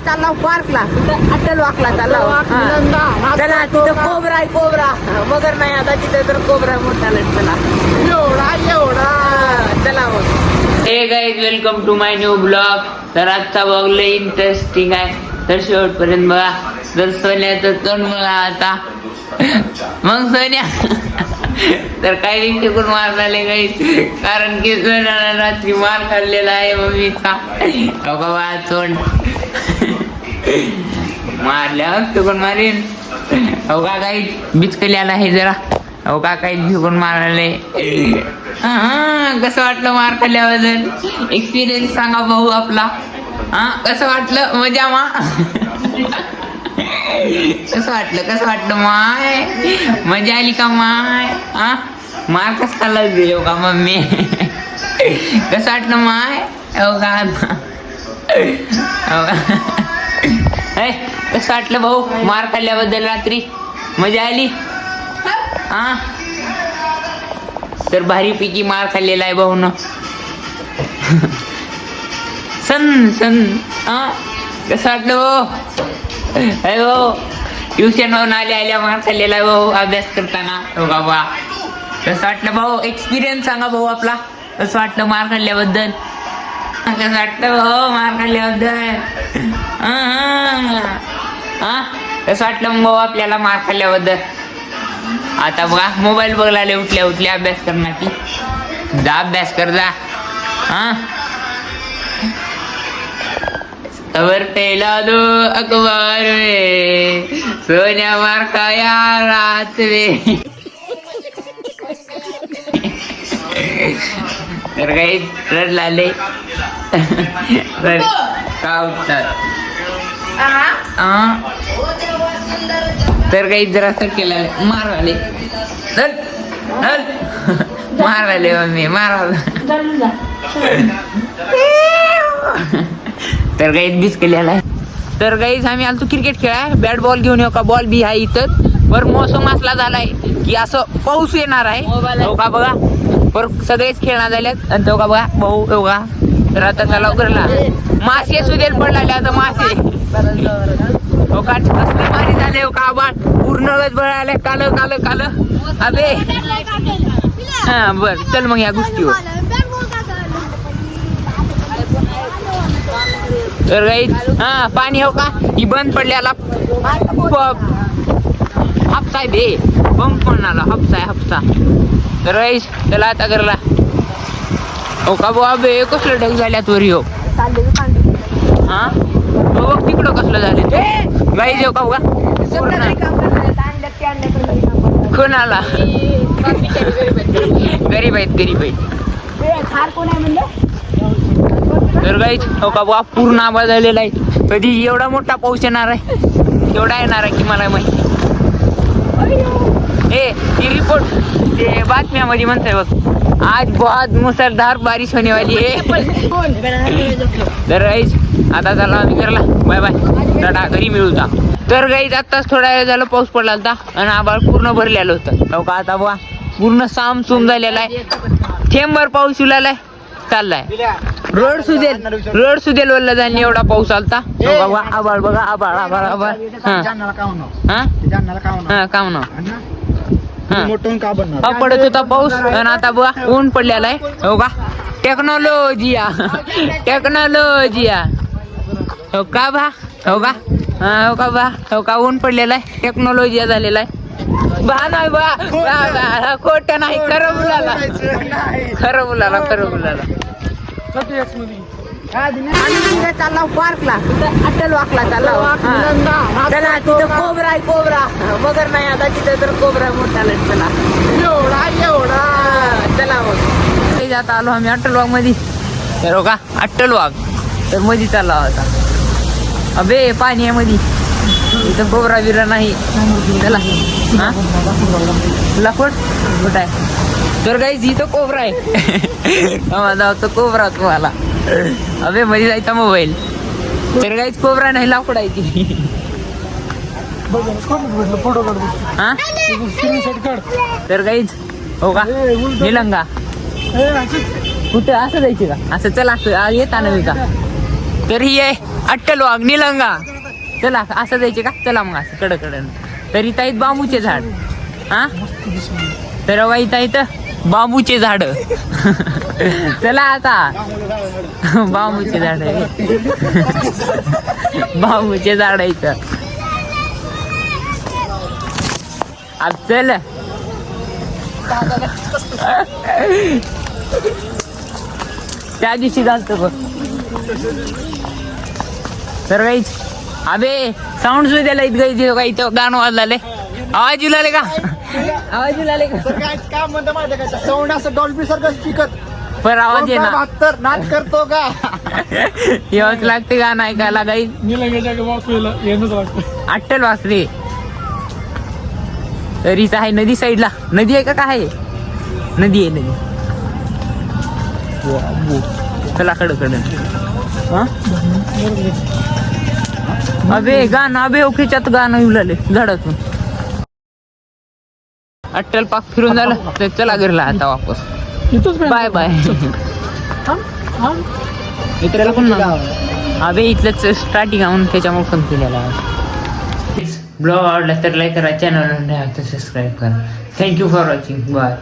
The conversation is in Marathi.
चालला पार्कला, अटल वाकला चालला. चला तिथं कोबरा आहे, कोबरा. मगर नाही आता तिथं, तर कोबरा मोठा चला एवढा चला मग. Hey guys, welcome to my new blog. तर आजचा ब्लॉग लय इंटरेस्टिंग आहे, तर शेवटपर्यंत बघा. जर सोन्याचं तोंड बघा आता, मग सोन्या तर काही टिकून मार झाले गाईज, कारण की सोन्याला रात्री मार खाल्लेला आहे मम्मीचा. बाबा तोंड मारल्यावर टिकून मारीन. हो का काही बिचकल्याला आहे जरा. हो का काही भिकून मारले. कसं वाटलं मार खाल्ल्याबद्दल? एक्सपिरियन्स सांगा भाऊ आपला. कसं वाटलं? मजा मा कसं वाटलं माय? मजा आली का माय? मार कस खाल्ला देऊ का मम्मी? कसं वाटलं माय? हो का कसं वाटलं भाऊ मार खाल्ल्याबद्दल रात्री? मजा आली? तर भारी पैकी मार खाल्लेला आहे भाऊ न. सन कसं वाटलं भाऊ? ट्युशन वरून आल्या मार खाल्लेला आहे भाऊ अभ्यास करताना. हो बाबा कसं वाटलं भाऊ? एक्सपिरियन्स सांगा भाऊ आपला. कसं वाटलं मार खाल्ल्याबद्दल? कसं वाटलं भाऊ मार खाल्ल्याबद्दल? कसं वाटलं भाऊ आपल्याला मार खाल्ल्याबद्दल? आता बघा मोबाईल बघायला उठल्या अभ्यास करण्याची. जा अभ्यास कर जा. खबर फैला दो अखबार में, सोन्या मार खाया रात में. तर काही रड लाले का उठतात. तर काही जरा सर केला मारवाले मारवाले मम्मी मारवाला. तर गाईच बीस केलेला आहे. तर गाईच आम्ही आलतो क्रिकेट खेळाय. बॅट बॉल घेऊन येऊ का? बॉल बी आहे इथं. वर मोसम असला झालाय की असं पाऊस येणार आहे. हो का बघा, पर सगळेच खेळणार झाल्यात. आणि तो का बघा भाऊ हो का. तर आता चला उघडला मासे सुदेल पडलाले आता मासे. हो का कसले भारी झाले. हो का आबाळ पूर्ण बळाले काल अबे. बर चल मग या गोष्टीवर. तर गाईज पाणी हो का ही बंद पडल्याला हापसा आहे बे. पंप पण आला हापसा. तर गाईज त्याला आता करला. हो का बा बे कसलं ढग झाल्यात वरी. हो बघ तिकडं कसलं झाले गाईज. हो का बघा कोणाला गरीब आहेत. तर गाईच हो का बा पूर्ण आवाज झालेला आहे. कधी एवढा मोठा पाऊस येणार आहे, तेवढा येणार आहे की मला माहिती. ती रिपोर्ट ते बातम्यामध्ये म्हणताय बघ, आज बहुत मुसळधार बारिश होने वाली आहे. तर गाईच आता चला आम्ही करला बाय टाटा घरी मिळू जा. तर गाईच आत्ताच थोडा वेळ झाला पाऊस पडला होता आणि आभाळ पूर्ण भरलेलं होतं. हो का आता बघा पूर्ण सामसूम झालेला आहे. थेंबर पाऊस उलालाय चाललाय. रोड सुदेल वल्ला जाणे एवढा पाऊस आलता. बघा आभाळ बघा आभाळ. पडत होता पाऊस आणि आता बघा ऊन पडलेला आहे. हो का टेक्नॉलॉजिया हो का बा. हो का ऊन पडलेला आहे. टेक्नॉलॉजिया झालेला आहे. बा नाही बा खोट नाही खरं बोलाला. चालला पार्कला, अटल वाकला चालला. चला तिथं कोबरा आहे, कोबरा. मगर नाही आता तिथं, तर कोबरा मोठा चला एवढा चला मग. आता आलो आम्ही अट्टल वाघ मध्ये. तर हो का अट्टल वाघ तर मध्ये चालला होता. अबे पाणी आहे मध्ये, इथं कोबरा बिरा नाही. चला लाकूड कुठं आहे? तर गाईज इथं कोबरा आहे. तो कोबरा तुम्हाला. अबे मध्ये जायचा मोबाईल. तर गाईज कोबरा नाही लाकूड आहे ती. तर गाईज हो का निलंगा कुठं असं जायचे का? असं चला असं येता नव्हे का? तर ही आहे अट्टल वाघ निलंगा. चला असं जायचे का? चला मग असं कडकडन. तर इथं आहेत बांबूचे झाड. हा तर इथं इथं बांबूचे झाड. चला आता बांबूचे झाड आहे. बांबूचे झाड इथं. अब चल. त्या दिवशी घालतो बघ. तर काहीच अबे साऊंड सुद्धा त्याला इथं का इथं गाणं वाजलाले. आवाज येऊ लागले का? आवाज येऊ लागले का? काय म्हणतो माहिती का साऊंड असं डॉल्बी सारखं स्पीकर पर आवाज ये ना. 72 नाच करतो का? यावंच लागते गाणं ऐकायला काही. अट्टल वाचले तरीच आहे. नदी साईडला नदी आहे का काय? नदी आहे नदी. चला कडकडन. अबे गाणं अबे ओकेच्यात गाणं येऊ लागले झाडातून. अट्टल पाक फिरून झालं तर चला घरला आता वापस. Bye bye. मित्राला पण अबे इथलंच स्टार्टिंग म्हणून त्याच्यामुळे पण केलेला आहे. ब्लॉग आवडला तर लाईक करा, चॅनल सबस्क्राईब करा. Thank you for watching. बाय.